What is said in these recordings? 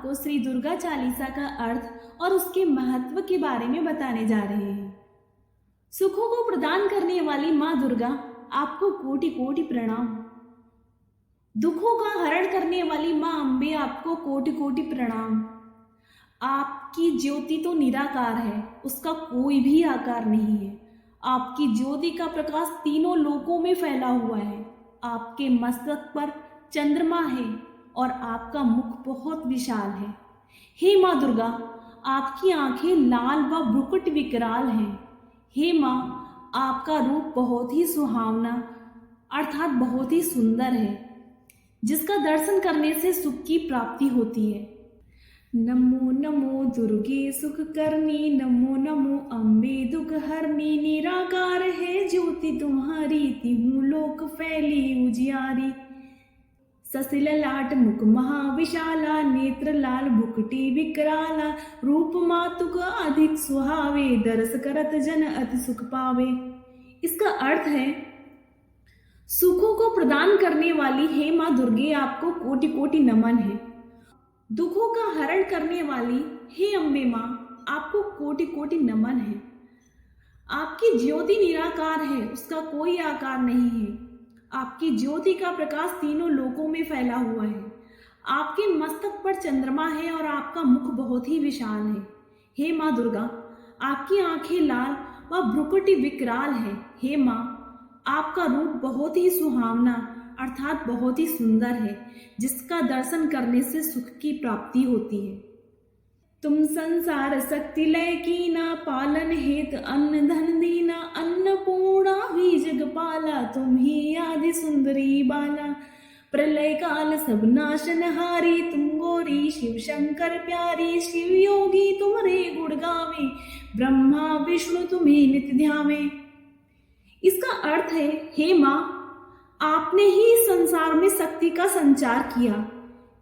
आपको श्री दुर्गा चालीसा का अर्थ और उसके महत्व के बारे में बताने जा रहे हैं। सुखों को प्रदान करने वाली माँ दुर्गा आपको कोटि कोटि प्रणाम। दुखों का हरण करने वाली माँ अम्बे आपको कोटि कोटि प्रणाम। आपकी ज्योति तो निराकार है, उसका कोई भी आकार नहीं है। आपकी ज्योति का प्रकाश तीनों लोकों में फैला हुआ है। आपके मस्तक पर चंद्रमा है और आपका मुख बहुत विशाल है। हे माँ दुर्गा, आपकी आंखें लाल व भ्रुकुट विकराल हैं। हे माँ, आपका रूप बहुत ही सुहावना अर्थात बहुत ही सुंदर है, जिसका दर्शन करने से सुख की प्राप्ति होती है। नमो नमो दुर्गे सुख करनी, नमो नमो अम्बे दुख हरनी। निराकार है ज्योति तुम्हारी, तिहु लोक फैली उजियारी। ससिल लाट मुख महाविशाला, नेत्र लाल भुकटी विकराला। रूप मातुक अधिक सुहावे, दरस करत जन अति सुख पावे। इसका अर्थ है, सुखों को प्रदान करने वाली हे माँ दुर्गे आपको कोटि कोटि नमन है। दुखों का हरण करने वाली हे अम्बे माँ आपको कोटि कोटि नमन है। आपकी ज्योति निराकार है, उसका कोई आकार नहीं है। आपकी ज्योति का प्रकाश तीनों लोकों में फैला हुआ है। आपके मस्तक पर चंद्रमा है और आपका मुख बहुत ही विशाल है। हे माँ दुर्गा, आपकी आंखें लाल व भ्रुकुटी विकराल है। हे माँ, आपका रूप बहुत ही सुहावना अर्थात बहुत ही सुंदर है, जिसका दर्शन करने से सुख की प्राप्ति होती है। तुम संसार शक्ति लय कीना, पालन हेत अन्न धन दीना। अन्नपूर्णा हुई जगपाला, तुम ही आदि सुंदरी बाला। प्रलय काल सब नाशनहारी, तुम गौरी शिव शंकर प्यारी। शिव योगी तुम्हारे गुण गावे, ब्रह्मा विष्णु तुम्हें नित्य ध्यावे। इसका अर्थ है, हे माँ, आपने ही इस संसार में शक्ति का संचार किया।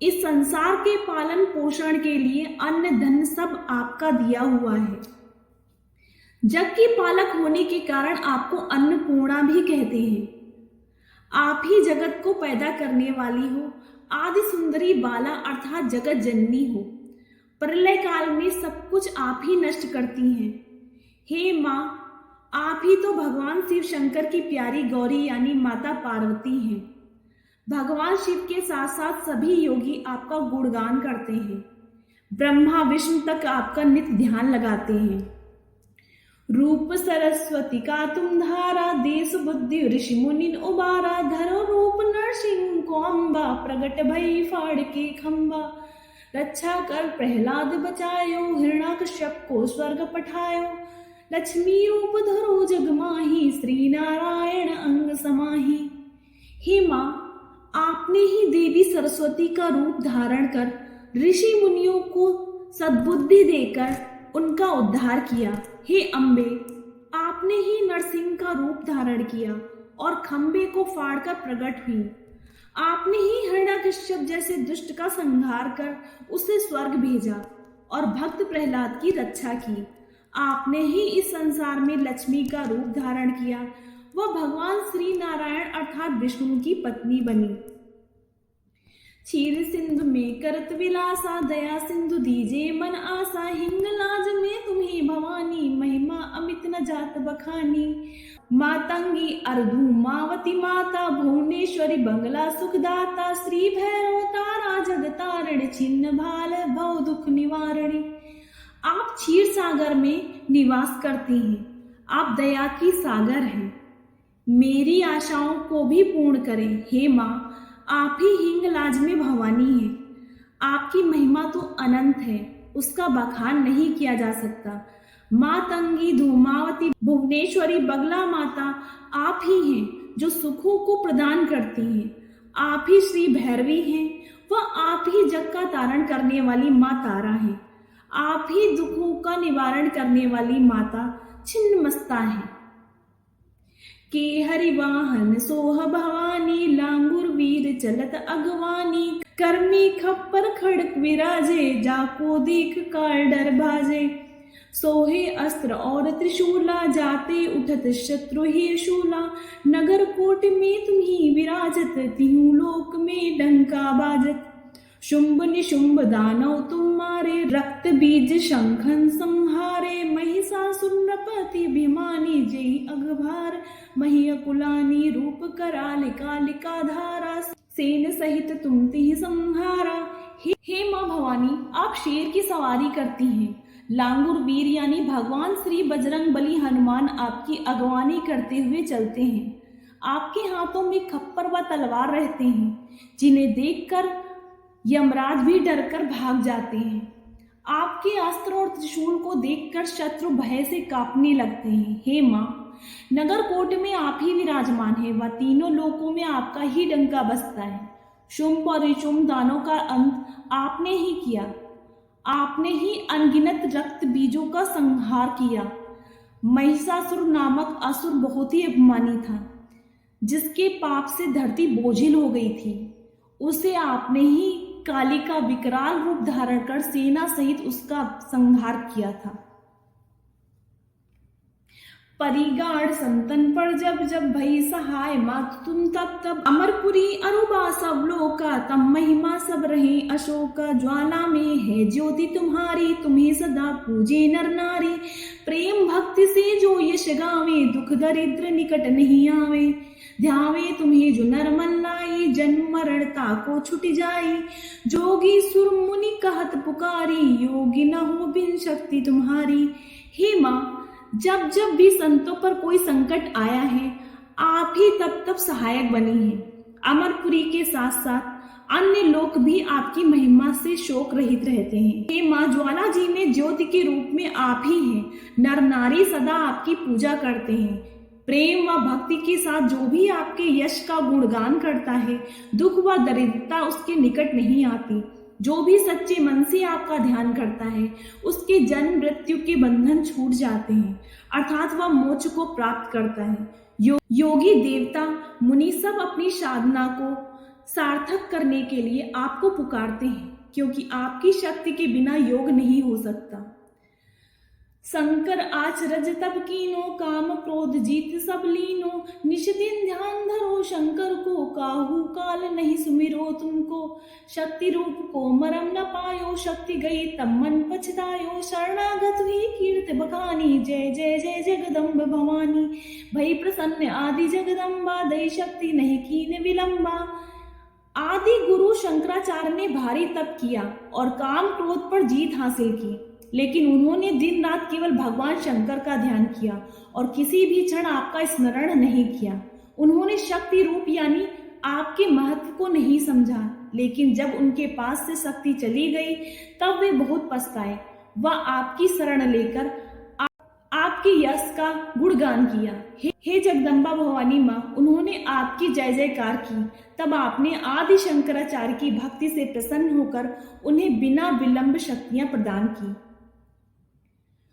इस संसार के पालन पोषण के लिए अन्न धन सब आपका दिया हुआ है। जग की पालक होने के कारण आपको अन्नपूर्णा भी कहते हैं। आप ही जगत को पैदा करने वाली हो, आदि सुंदरी बाला अर्थात जगत जननी हो। प्रलय काल में सब कुछ आप ही नष्ट करती हैं। हे माँ, आप ही तो भगवान शिव शंकर की प्यारी गौरी यानी माता पार्वती हैं। भगवान शिव के साथ साथ सभी योगी आपका गुणगान करते हैं। ब्रह्मा विष्णु तक आपका नित्य ध्यान लगाते हैं। रूप सरस्वती का तुम धारा, देश बुद्धि ऋषि मुनि उबारा। धरो रूप नरसिंह को अम्बा, प्रगट भई फाड़ के खंबा। रक्षा कर प्रहलाद बचायो, हिरण्याकश्यप को स्वर्ग पठायो। लक्ष्मी रूप धरो जग माही, श्री नारायण अंग समाही। हे माँ, आपने ही देवी सरस्वती का रूप धारण कर ऋषि मुनियों को सद्बुद्धि देकर उनका उद्धार किया। हे अम्बे, आपने ही नरसिंह का रूप धारण किया और खंबे को फाड़कर प्रकट हुई। आपने ही हिरण्याकश्यप जैसे दुष्ट का संहार कर उसे स्वर्ग भेजा और भक्त प्रहलाद की रक्षा की। आपने ही इस संसार में लक्ष्मी का रूप धारण किया, वह भगवान श्री नारायण अर्थात विष्णु की पत्नी बनी। क्षीर सिंधु में करत विलासा, दया सिंधु दीजे मन आशा। हिंगलाज में तुम्हें भवानी, महिमा अमित न जात बखानी। मातंगी अर्धु मावती माता, भुवनेश्वरी बंगला सुखदाता। श्री भैरव तारा जगतारण, छिन्न भाल भव दुख निवारणी। आप क्षीर सागर में निवास करती हैं। आप दया की सागर हैं। मेरी आशाओं को भी पूर्ण करें। हे माँ, आप ही हिंगलाज में भवानी हैं। आपकी महिमा तो अनंत है, उसका बखान नहीं किया जा सकता। मातंगी धूमावती भुवनेश्वरी बगला माता आप ही हैं जो सुखों को प्रदान करती हैं। आप ही श्री भैरवी हैं, वह आप ही जग का तारण करने वाली माँ तारा हैं। आप ही दुखों का निवारण करने वाली माता छिन्नमस्ता है। के हरिवाहन सोह भवानी, लांगुर वीर चलत अगवानी। कर्मी खप्पर खड़क विराजे, जाको देख काल डर भाजे। सोहे अस्त्र और त्रिशूला, जाते उठत शत्रु ही शूला। नगर कोट में तुम्ही विराजत, तिहु लोक में डंका बाजत। शुंभ निशुंभ दानव तुम्हारे, रक्त बीज शंखन संहारे। महिषासुर नृपति अभिमानी, जय अघभार। महियकुलानी रूप कराल कालिका धारा, सेन सहित तुम तिहि संहारा। हे माँ भवानी, आप शेर की सवारी करती हैं। लांगुर वीर यानी भगवान श्री बजरंग बली हनुमान आपकी अगवानी करते हुए चलते हैं। आपके हाथों में खप्पर व तलवार रहते हैं, जिन्हें देखकर यमराज भी डरकर भाग जाते हैं। आपके अस्त्र और त्रिशूल को देखकर शत्रु भय से कांपने लगते हैं। हे माँ, नगर कोट में आप ही विराजमान है व तीनों लोकों में आपका ही डंका बजता है। शुंभ और निशुंभ दानों का अंत आपने ही किया। आपने ही अनगिनत रक्त बीजों का संहार किया। महिषासुर नामक असुर बहुत ही अभिमानी था, जिसके पाप से धरती बोझिल हो गई थी। उसे आपने ही काली का विकराल रूप धारण कर सेना सहित उसका संहार किया था। परिगाढ़ संतन पर जब जब भई सहाय, मात तुम तब तब अमरपुरी अरुबा सब लोका। तब महिमा सब रहे अशोका, ज्वाला में है ज्योति तुम्हारी। तुम्हें सदा पूजे नर नारी, प्रेम भक्ति से जो यश गावे। दुख दरिद्र निकट नहीं आवे, ध्यावे तुम्हें जो नर मन लाई। जन्म मरणता को छुट जाई, जोगी सुर मुनि कहत पुकारी। योगी न हो बिन शक्ति तुम्हारी। हे माँ, जब जब भी संतों पर कोई संकट आया है, आप ही तब तब सहायक बनी हैं। अमरपुरी के साथ साथ अन्य लोग भी आपकी महिमा से शोक रहित रहते हैं। हे माँ, ज्वाला जी में ज्योति के रूप में आप ही हैं। नर नारी सदा आपकी पूजा करते हैं। प्रेम व भक्ति के साथ जो भी आपके यश का गुणगान करता है, दुख व दरिद्रता उसके निकट नहीं आती। जो भी सच्चे मन से आपका ध्यान करता है, उसके जन्म मृत्यु के बंधन छूट जाते हैं, अर्थात वह मोक्ष को प्राप्त करता है। योगी देवता मुनि सब अपनी साधना को सार्थक करने के लिए आपको पुकारते हैं, क्योंकि आपकी शक्ति के बिना योग नहीं हो सकता। शंकर आचरज तब कीनो, काम क्रोध जीत सब लीनो। निश दिन ध्यान धरो शंकर को, काहू काल नहीं सुमिरो तुमको। शक्ति रूप को मरम न पायो, शक्ति गई तब मन पछतायो। शरणागत हुई कीर्त बखानी, जय जय जय जगदम्ब भवानी। भई प्रसन्न आदि जगदम्बा, दई शक्ति नहीं कीन विलंबा। आदि गुरु शंकराचार्य ने भारी तप किया और काम क्रोध पर जीत हासिल की, लेकिन उन्होंने दिन रात केवल भगवान शंकर का ध्यान किया और किसी भी क्षण आपका स्मरण नहीं किया। उन्होंने शक्ति रूप यानी आपके महत्व को नहीं समझा, लेकिन जब उनके पास से शक्ति चली गई तब वे बहुत पछताए। वह आपकी शरण लेकर आपके यश का गुणगान किया। हे जगदम्बा भवानी माँ, उन्होंने आपकी जय जयकार की। तब आपने आदि शंकराचार्य की भक्ति से प्रसन्न होकर उन्हें बिना विलंब शक्तियां प्रदान की।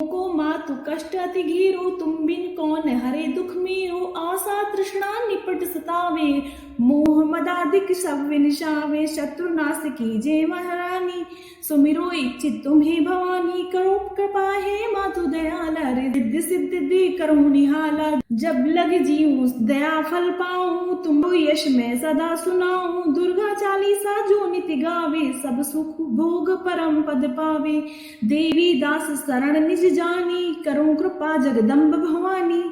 को मातु कष्ट अति घीरो, तुम बिन कौन हरे दुख मेरो। आशा तृष्णा निपट सतावे, मोह मदादिक सब विनिशावे। शत्रु नाश कीजे महारानी, सुमिरो इच्छित तुम्हें भवानी। करो कृपा हे मातु दयाला, रिद्धि सिद्धि दे करो निहाला। जब लग जीऊं दया फल पाऊं, तुम यश में सदा सुनाऊं। दुर्गा चालीसा जो नित्य गावे, सब सुख भोग परम पद पावे। देवी दास शरण निज जानी, करो कृपा जगदम्ब भवानी।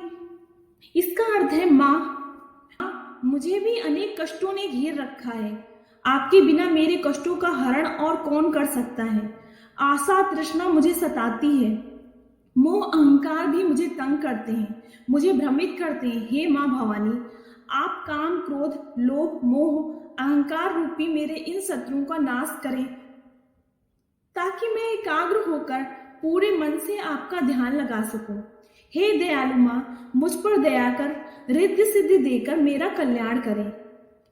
इसका अर्थ है माँ, मुझे भी अनेक कष्टों ने घेर रखा है। आपके बिना मेरे कष्टों का हरण और कौन कर सकता है। आशा तृष्णा मुझे सताती है, मोह अहंकार भी मुझे तंग करते हैं, मुझे भ्रमित करते हैं। हे माँ भवानी, आप काम क्रोध लोभ मोह अहंकार रूपी मेरे इन शत्रुओं का नाश करें, ताकि मैं एकाग्र होकर पूरे मन से आपका ध्यान लगा सकूं। हे दयालु माँ, मुझ पर दया कर रिद्धि सिद्धि देकर मेरा कल्याण करें।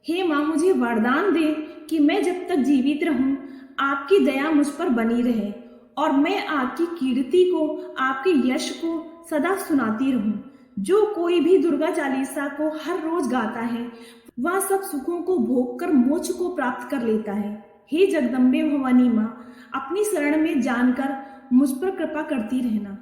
हे माँ, मुझे वरदान दे कि मैं जब तक जीवित रहूं आपकी दया मुझ पर बनी रहे और मैं आपकी कीर्ति को, आपके यश को सदा सुनाती रहूं। जो कोई भी दुर्गा चालीसा को हर रोज गाता है, वह सब सुखों को भोग कर मोक्ष को प्राप्त कर लेता है। हे जगदम्बे भवानी माँ, अपनी शरण में जानकर मुझ पर कृपा करती रहना।